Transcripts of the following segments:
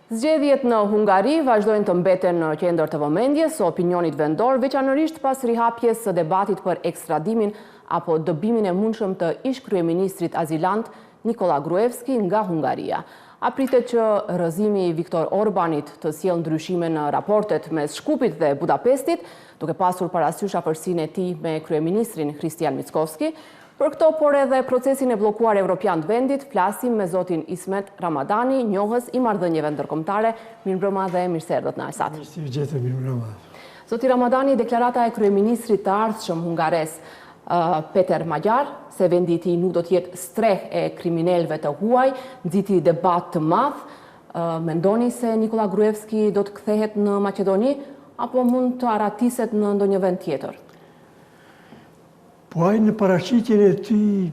Zgjedhjet në Hungari vazhdojnë të mbeten në qendër të vëmendjes së opinionit vendor, veçanërisht pas rihapjes së debatit për ekstradimin apo dëbimin e mundshëm të ish-kryeministrit azilant Nikola Gruevski nga Hungaria. Apritet që rrëzimi i Viktor Orbanit të sjellë ndryshime në raportet mes Shkupit dhe Budapestit, duke pasur parasysh afërsinë e tij me kryeministrin Kristian Mickovski. Për këto, por edhe procesin e bllokuar evropian të vendit, flasim me zotin Ismet Ramadani, njohës i marrëdhënieve ndërkombëtare. Mirëmbrëma dhe mirëseardhët në Arsat. Mirëmbrëma. Zoti Ramadani, deklarata e kryeministrit të ardhshëm hungares Peter Magyar, se vendi i tij nuk do të jetë streh e kriminalëve të huaj, nxiti debat të madh. Mendoni se Nikola Gruevski do të kthehet në Maqedoni apo mund të aratiset në ndonjë vend tjetër? Po ai në paraqitjen e tij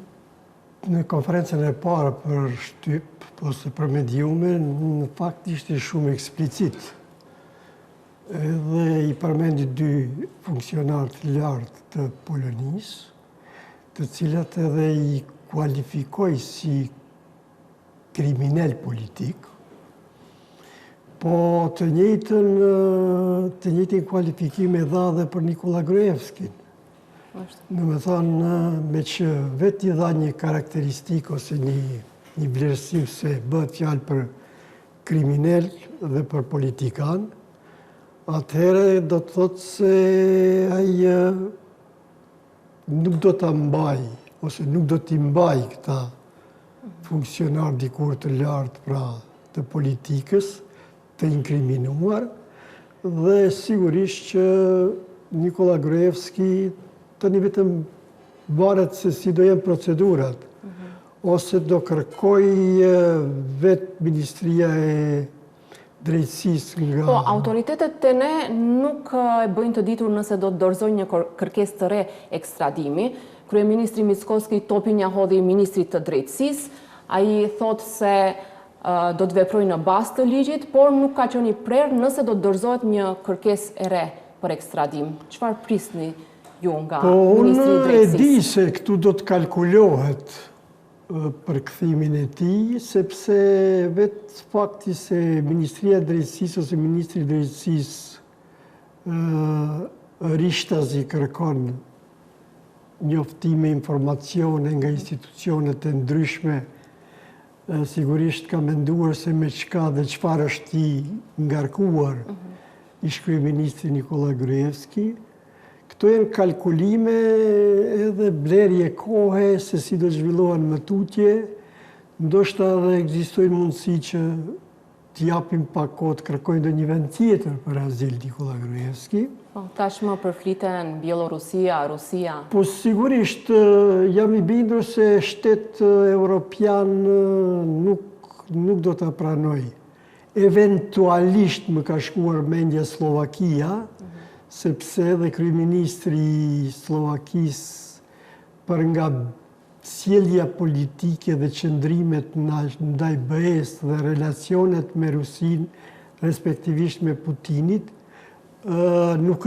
në konferencën e parë për shtyp, ose për mediume, në fakt ishte shumë eksplicit. Edhe i përmendi dy funksionar të lartë të Polonisë, të cilat edhe i kualifikoi si kriminal politik, po të njëjtin kualifikim e dha dhe për Nikola Gruevskin. Në me thonë, me që vetë i dha një karakteristik ose një vlerësim se bëhet fjalë për kriminal dhe për politikan, atëherë do të thotë se ai nuk do të mbaj, ose nuk do t'i mbaj këta funksionar dikur të lartë pra të politikës, të inkriminuar, dhe sigurisht që Nikola Gruevski tani vetëm varet se si do jenë procedurat, ose do kërkoj vetë Ministria e Drejtësisë nga... Po, autoritetet të ne nuk e bëjnë të ditur nëse do të dorëzojnë një kërkesë të re ekstradimi. Kryeministri Mickovski topi një hodhi Ministrit të Drejtësisë, ai thotë se do të veprojnë në bazë të ligjit, por nuk ka qenë i prerë nëse do të dorëzohet një kërkesë e re për ekstradim. Çfarë prisni ju nga Ministri i Drejtësisë? Po, unë e di se këtu do të kalkulohet për kthimin e tij, sepse vetë fakti se Ministria e Drejtësisë ose Ministri i Drejtësisë rishtazi kërkon njoftime, informacione nga institucionet e ndryshme, sigurisht ka menduar se me çka dhe çfarë është i ngarkuar ish-kryeministri Nikola Gruevski. Këto janë kalkulime edhe blerje kohe se si do zhvillohen më tutje, ndoshta edhe ekzistojnë mundësi që t'japim pak kohë të kërkojnë do një vend tjetër për azil Nikola Gruevski. Tashmë përfliten Bielorusia, Rusia. Po sigurisht jam i bindur se shtet evropian nuk do ta pranoj. Eventualisht më ka shkuar mendja Slovakia, sepse edhe kryeministri i Slovakisë për nga sjellja politike dhe qëndrimet ndaj BE-s dhe relacionet me Rusinë, respektivisht me Putinit, nuk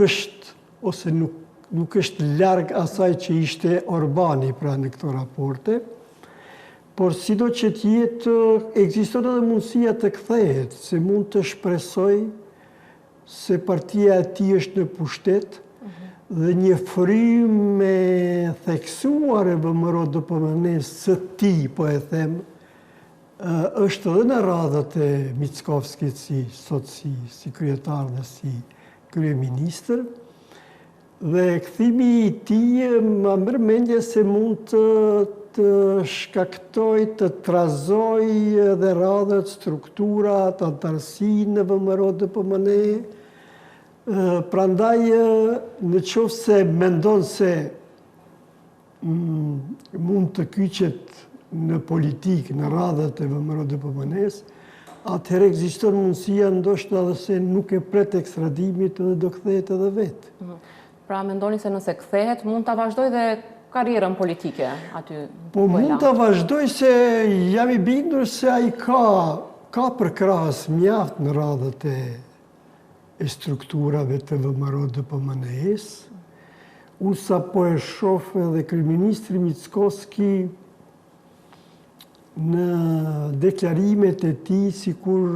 është larg asaj që ishte Orbani pra në këto raporte, por sido që t'jetë, ekziston edhe mundësia të kthehet, se mund të shpresoj se partia e tij është në pushtet dhe një frymë e theksuar e VMRO-DPMN-s së tij, po e them, është edhe në radhët e Mickovskit si kryetar dhe si kryeministër, dhe kthimi i tij më merr mendje se mund të shkaktoj, të trazoj edhe radhët, strukturat, antarësinë në VMRO-DPMN. Prandaj, në qoftë se mendon se mund të kyqet në politikë, në radhët e VMRO-DPMN-s, atëherë ekziston mundësia ndoshta edhe se nuk e pret ekstradimit dhe do kthehet edhe vetë. Pra mendoni se nëse kthehet, mund ta vazhdoj dhe karrierën politike aty? Po mund ta vazhdoj se jam i bindur se ai ka përkrahas mjaft në radhët e strukturave të VMRO-DPMN-s. Unë sa po e shoh edhe kryeministri Mickovski në deklarimet e tij sikur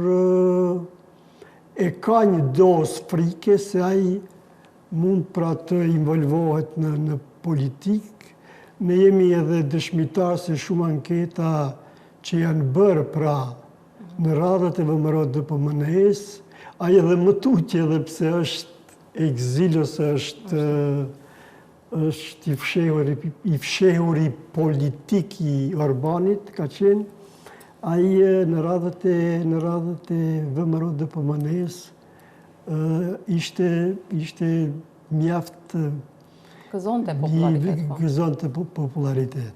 e ka një dozë frike se ai mund pra të involvohet në politikë. Ne jemi edhe dëshmitar se shumë anketa që janë bërë pra në radhët e VMRO-DPMNE-s, ai edhe më tutje edhe pse është ekzil ose është i fshehuri politik i Orbanit, ka qenë, ai në radhët e VMRO-DPMNE-s ishte mjaft gëzonte popularitet.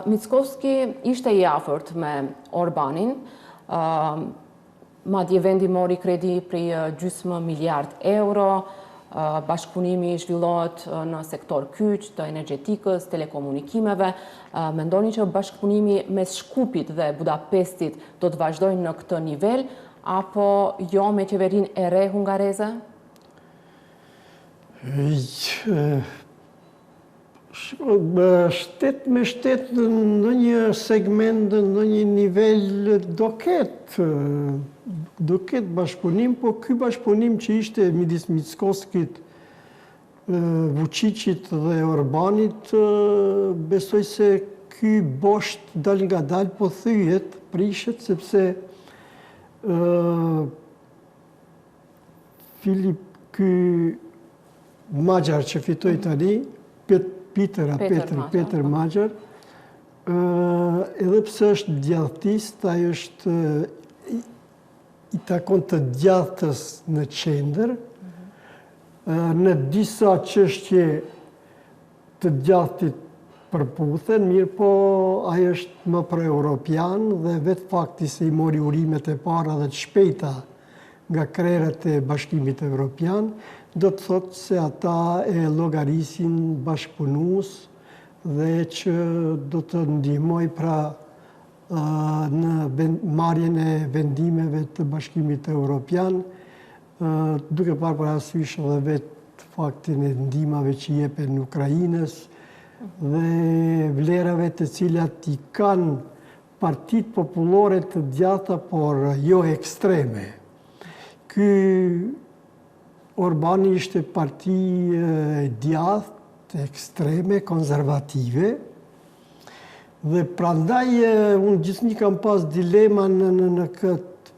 Mickovski ishte i afërt me Orbanin, madje vendi mori kredi për gjysmë miliard euro, bashkëpunimi zhvillohet në sektor kyç, të energjetikës, telekomunikimeve. Mendoni që bashkëpunimi mes Shkupit dhe Budapestit do të vazhdojnë në këtë nivel, apo jo me qeverinë e re hungareze? Shtet me shtet në një segment, në një nivel do ketë bashkëpunim, po ky bashkëpunim që ishte midis Mickovskit, Vučićit dhe Orbanit, besoj se ky bosht dal nga dal po thyhet, prishet, sepse ky Magjar që fitoi tani, Peter Magjar, edhe pse është djalltist, ai është i takon të djalltës në qendër, në disa çështje të djalltit përputhen, mirë po ai është më pro-europian dhe vetë fakti se i mori urimet e para dhe të shpejta nga krerët e Bashkimit Evropian, do të thotë se ata e llogarisin bashkëpunues dhe që do të ndihmoj pra në marrjen e vendimeve të Bashkimit Evropian, duke parë parasysh edhe vetë faktin e ndihmave që jepen Ukrainës dhe vlerave të cilat i kanë partitë popullore të djatha, por jo ekstreme. Ky Orbani ishte parti djathtë, ekstreme, konservative, dhe prandaj unë gjithnjë kam pas dilema në këtë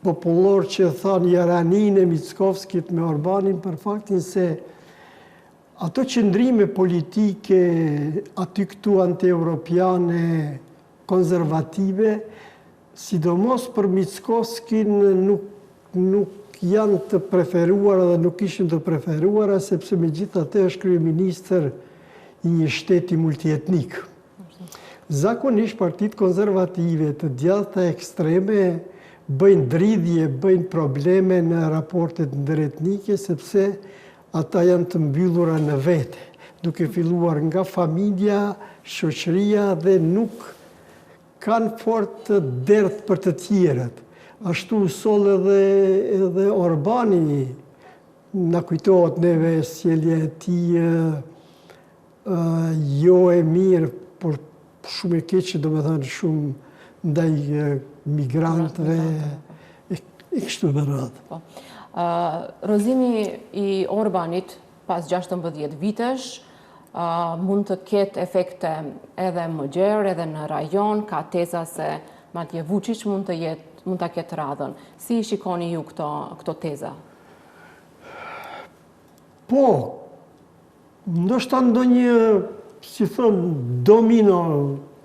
popullor që thanë jaraninë e Mickovskit me Orbanin, për faktin se ato qëndrime politike aty këtu anti-europiane, konservative, sidomos për Mickovskin nuk janë të preferuara dhe nuk ishin të preferuara, sepse megjithatë është kryeministër i një shteti multietnik. Zakonisht partitë konservative të djathta ekstreme bëjnë dridhje, bëjnë probleme në raportet ndëretnike, sepse ata janë të mbyllura në vete, duke filluar nga familja, shoqëria dhe nuk kanë fort derdh për të tjerët. Ashtu sol edhe Orbani, na kujtohet neve sjellja e tij jo e mirë, por shumë e keqe, domethënë shumë ndaj migrantëve e kështu me radhë. Rrëzimi i Orbanit pas 16 vitesh mund të ketë efekte edhe më gjerë, edhe në rajon, ka teza se madje Vučić mund ta ketë radhën. Si i shikoni ju këto teza? Po, ndoshta ndonjë, si thënë, domino,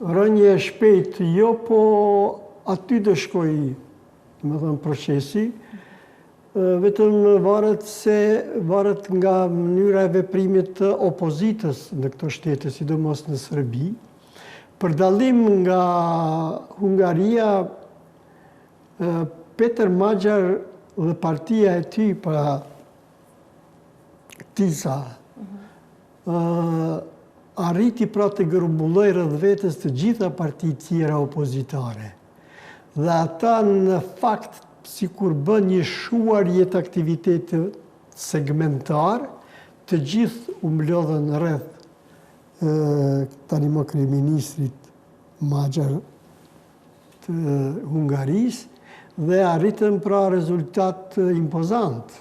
rënje e shpejt, jo, po aty do shkoj, me thënë, procesi, vetëm varet nga mënyra e veprimit të opozitës në këto shtete, sidomos në Serbi. Për dallim nga Hungaria, Peter Magjar dhe partia e tij, pra TISA, arriti pra të grumbulloj rreth vetes të gjitha partitë tjera opozitare. Dhe ata në fakt sikur bën një shuarje të aktivitete segmentar, të gjithë u mblodhen rreth tani më kryeministrit Magjar të Hungarisë dhe arritën pra rezultat impozant,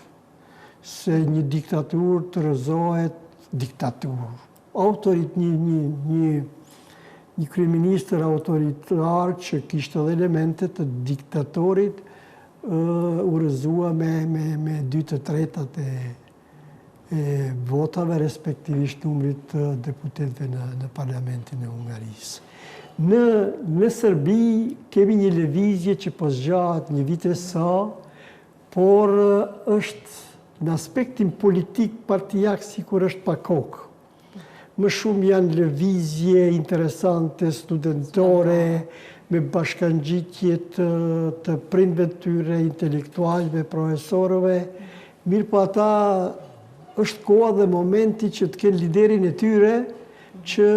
se një diktaturë të rëzohet, një kryeministër autoritar që kishte edhe elemente të diktatorit, u rëzua me 2/3 e votave, respektivisht numrit të deputetëve në Parlamentin e Hungarisë. Në Serbi kemi një lëvizje që po zgjahet një vit e sa, por është në aspektin politik partijak sikur është pa kokë. Më shumë janë lëvizje interesante, studentore, me bashkangjitje të prindve të tyre, intelektualve, profesorëve. Mirë po ata është koha dhe momenti që të kenë liderin e tyre që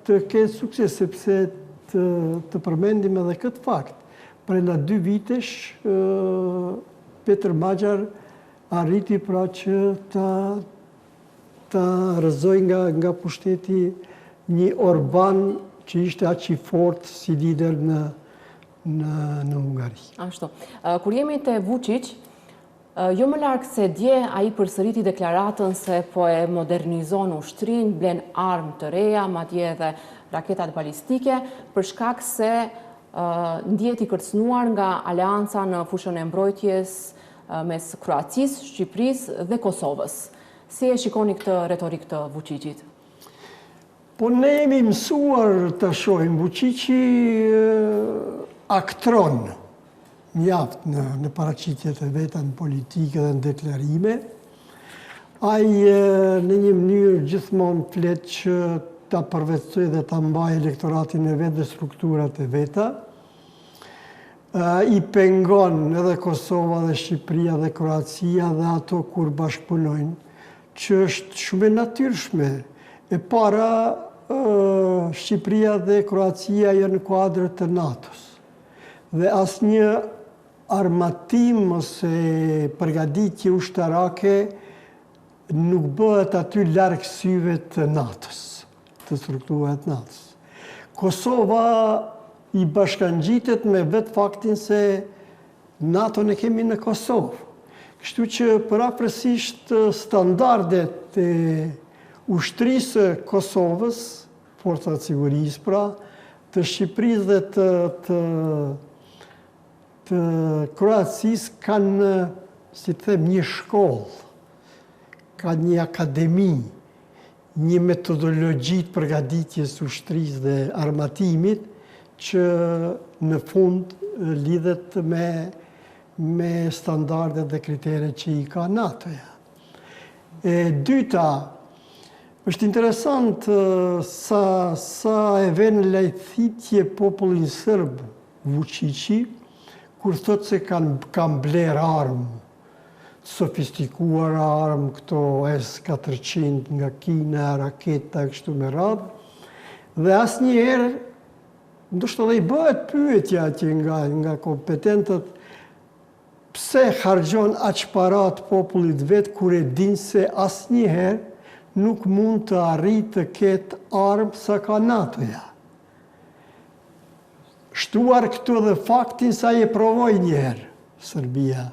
të kenë sukses, sepse të përmendim edhe këtë fakt. Brenda 2 vitesh, Peter Magjar arriti pra që ta rrëzoj nga pushteti një Orban që ishte aq i fortë si lider në Hungari. Ashtu. Kur jemi te Vučić, jo më larg se dje ai përsëriti deklaratën se po e modernizon ushtrinë, blen armë të reja, madje edhe raketat balistike, për shkak se ndihet i kërcënuar nga aleanca në fushën e mbrojtjes mes Kroacisë, Shqipërisë dhe Kosovës. Si e shikoni këtë retorik të Vučićit? Po ne jemi mësuar të shohim Vučići aktron mjaft në paraqitjet e veta në politikë dhe në deklarime. Ai në një mënyrë gjithmonë flet që ta përvetsoj dhe ta mbaj elektoratin e vetë dhe strukturat e veta. I pengon edhe Kosova dhe Shqipëria dhe Kroacia dhe ato kur bashkëpunojnë, që është shumë e natyrshme. E para, Shqipëria dhe Kroacia janë në kuadrët të NATO-s. Dhe asnjë armatim ose përgatitje ushtarake nuk bëhet aty larg syve të NATO-s, të strukturave të NATO-s. Kosova i bashkangjitet me vetë faktin se NATO ne kemi në Kosovë. Kështu që përafërsisht standardet e ushtrisë së Kosovës, forcat sigurisë pra, të Shqipërisë dhe të Kroacisë kanë, si të them, një shkollë, kanë një akademi, një metodologji të përgatitjes ushtrisë dhe armatimit që në fund lidhet me standardet dhe kriteret që i ka NATO-ja. E dyta, është interesant sa e vjen lajthitje popullin sërb Vučići, kur thot se kanë bler armë, sofistikuar armë, këto S-400 nga Kina, raketa, kështu me radhë, dhe asnjëherë, ndoshta dhe i bëhet pyetja që nga kompetentët, pse harxhon aq para të popullit vet kur e din se asnjëherë nuk mund të arrijë të ketë armë sa ka NATO-ja. Shtuar këtu dhe faktin sa e provoi njëherë Serbia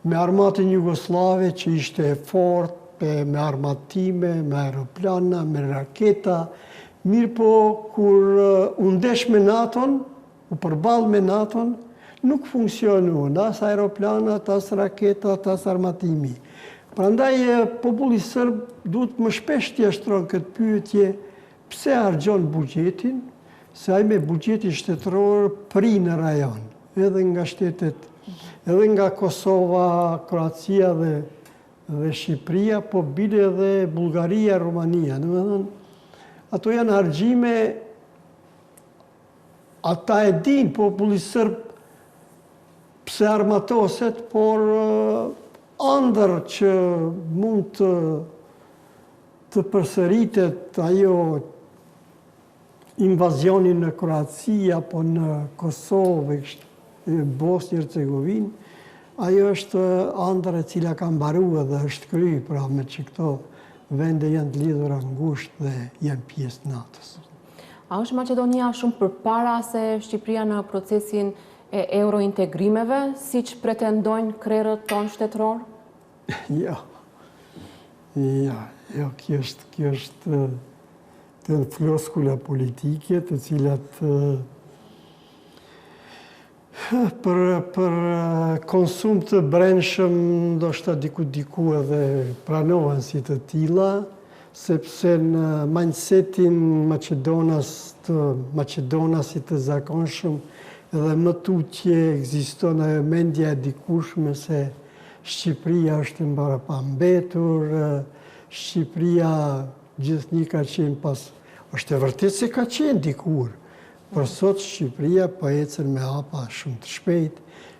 me armatën jugoslave që ishte e fortë, me armatime, me aeroplana, me raketa. Mirë po, kur u ndesh me NATO-n, u përball me NATO-n, nuk funksionuan as aeroplanat, as raketat, as armatimi. Prandaj populli sërb duhet më shpesh t'i shtron këtë pyetje, pse harxhon buxhetin, se ai me buxhetin shtetëror prinë rajon, edhe nga shtetet, edhe nga Kosova, Kroacia dhe Shqipëria, po bile edhe Bullgaria, Rumania. Domethënë, ato janë harxhime, ata e din populli sërb pse armatoset, por ëndër që mund të përsëritet ajo invazioni në Kroaci apo në Kosovë, Bosnjë-Hercegovinë, ajo është ëndër e cila ka mbaruar dhe është kryer, pra me që këto vende janë të lidhura ngushtë dhe janë pjesë NATO-s. A është Maqedonia shumë përpara se Shqipëria në procesin e eurointegrimeve, siç pretendojnë krerët tonë shtetëror? Ja, kjo është të floskula politike, të cilat për konsum të brendshëm ndoshta diku edhe pranohen si të tilla, sepse në mindsetin Macedonasit të zakonshëm edhe më tutje ekziston ajo mendja e dikushme se Shqipëria është mbarapambetur, Shqipëria gjithnjë ka qenë pas. Është e vërtet se ka qenë dikur, por sot Shqipëria po ecën me hapa shumë të shpejt,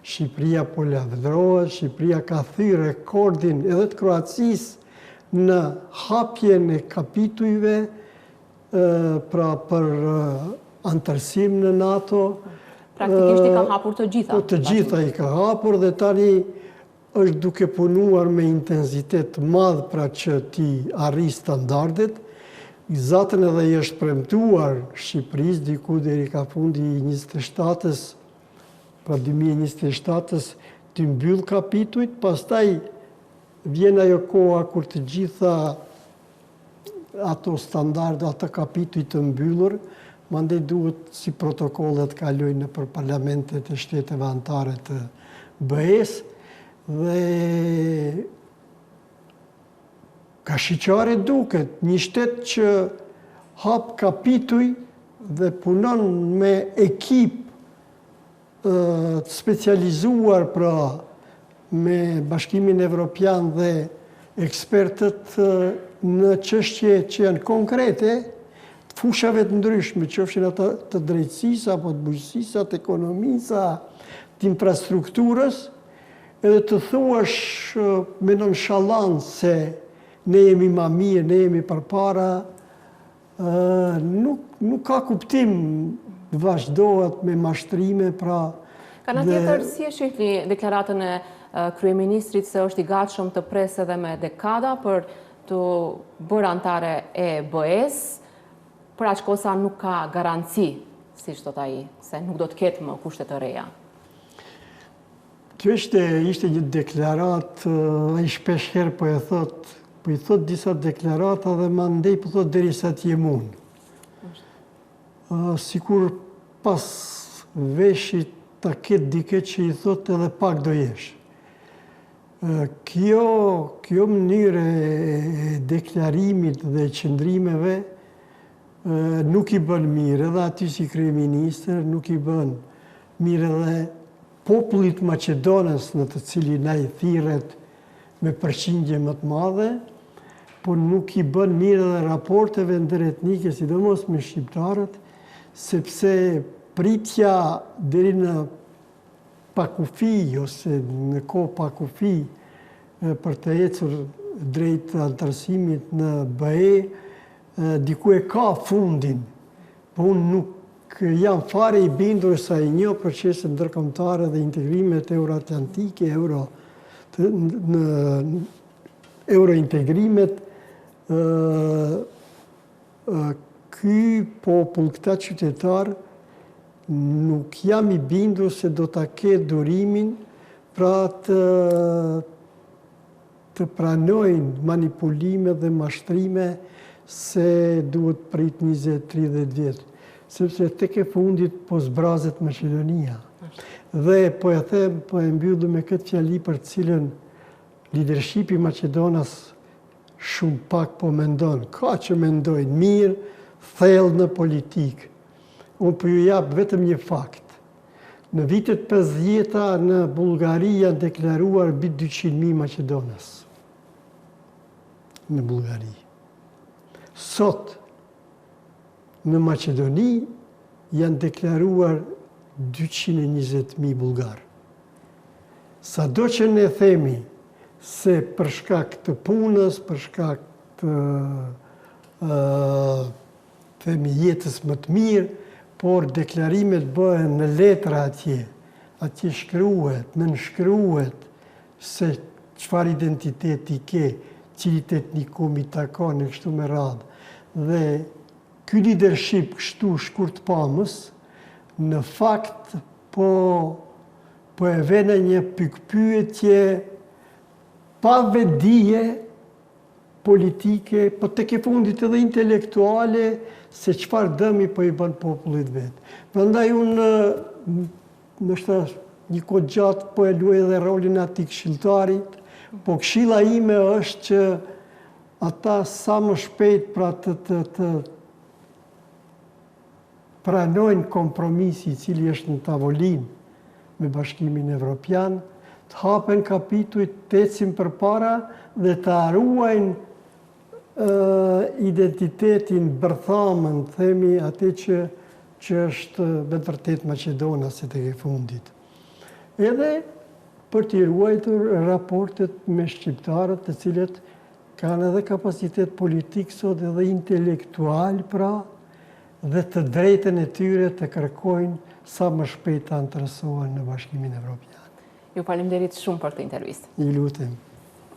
Shqipëria po lavdërohet, Shqipëria ka thyrë rekordin edhe të Kroacisë në hapjen e kapitujve pra për antarësim në NATO. Praktikisht i ka hapur të gjitha. Të gjitha i ka hapur dhe tani është duke punuar me intensitet madh pra që ti arri standardet. Zatën edhe i është premtuar Shqipërisë diku deri ka fundi 27-ës, pra 2027-ës, të mbyll kapitujt, pastaj vjen ajo koha kur të gjitha ato standarde, ato kapituj të mbyllur, mandej duhet si protokollet kalojnë nëpër parlamentet e shteteve anëtare të BE-s dhe ka shiqare duket një shtet që hap kapituj dhe punon me ekip të specializuar pra me Bashkimin Evropian dhe ekspertët në çështje që janë konkrete, të fushave të ndryshme, qofshin ata të drejtësisë, apo të bujqësisë, të ekonomisë, të infrastrukturës, edhe të thuash me nonshalancë se ne jemi ma mirë, ne jemi përpara, nuk ka kuptim, vazhdohet me mashtrime, pra... Ka në tjetër, si e shihni deklaratën e kryeministrit se është i gatshëm të presë edhe me dekada për të bërë antare e BE-s, për aq kohë sa nuk ka garanci, siç thot ai, se nuk do të ketë më kushte të reja. Kjo ishte një deklarat, ai shpesh herë po i thot disa deklarata dhe mandej po thot derisa të jem unë. Sikur pas veshit ta ketë dike që i thot edhe pak do jesh. Kjo mënyrë e deklarimit dhe qëndrimeve nuk i bën mirë edhe aty si kryeministër, nuk i bën mirë edhe popullit Maqedonës në të cilin ai thirret me përqindje më të madhe, por nuk i bën mirë edhe raporteve ndëretnike, sidomos me shqiptarët, sepse pritja deri në pakufi ose në kohë pakufi për të ecur drejt antarësimit në BE, diku e ka fundin, po unë nuk jam fare i bindur sa i njoh proceset ndërkombëtare dhe integrimet euroatlantike, eurointegrimet. Ky popull, këta qytetar, nuk jam i bindur se do ta ketë durimin pra të pranojnë manipulime dhe mashtrime se duhet prit 20-30 vjet, sepse tek e fundit po zbrazet Maqedonia. Dhe po e them, po e mbyllu me këtë fjali për cilën leadershipi Maqedonas shumë pak po mendon, ka që mendojnë mirë, thellë në politikë. Unë po ju jap vetëm një fakt. Në vitet 50-ta në Bullgari janë deklaruar mbi 200.000 Maqedonas. Në Bullgari. Sot, në Maqedoni janë deklaruar 220.000 bullgar. Sado që ne themi se për shkak të punës, për shkak të themi jetës më të mirë, por deklarimet bëhen në letra atje shkruhet, nënshkruhet se çfarë identiteti ke, cilit etnikum i takon e kështu me radhë. Dhe ky leadership kështu shkurtpamës, në fakt po e vënë një pikpyetje pa vedije politike, po tek e fundit edhe intelektuale, se çfarë dëmi po i bën popullit vet. Prandaj unë nështë një kohë gjatë po e luaj edhe rolin e atij këshilltarit, po këshilla ime është që ata sa më shpejt pra të pranojnë kompromisi i cili është në tavolinë me Bashkimin Evropian, të hapen kapitujt, të ecin përpara dhe të ruajnë identitetin, bërthamën, themi atë që është me të vërtet Maqedona se tek e fundit. Edhe për t'i ruajtur raportet me shqiptarët, të cilët kanë edhe kapacitet politik sot edhe intelektual, pra, dhe të drejtën e tyre të kërkojnë sa më shpejt të anëtarësohen në Bashkimin Evropian. Ju faleminderit shumë për këtë intervistë. Ju lutem.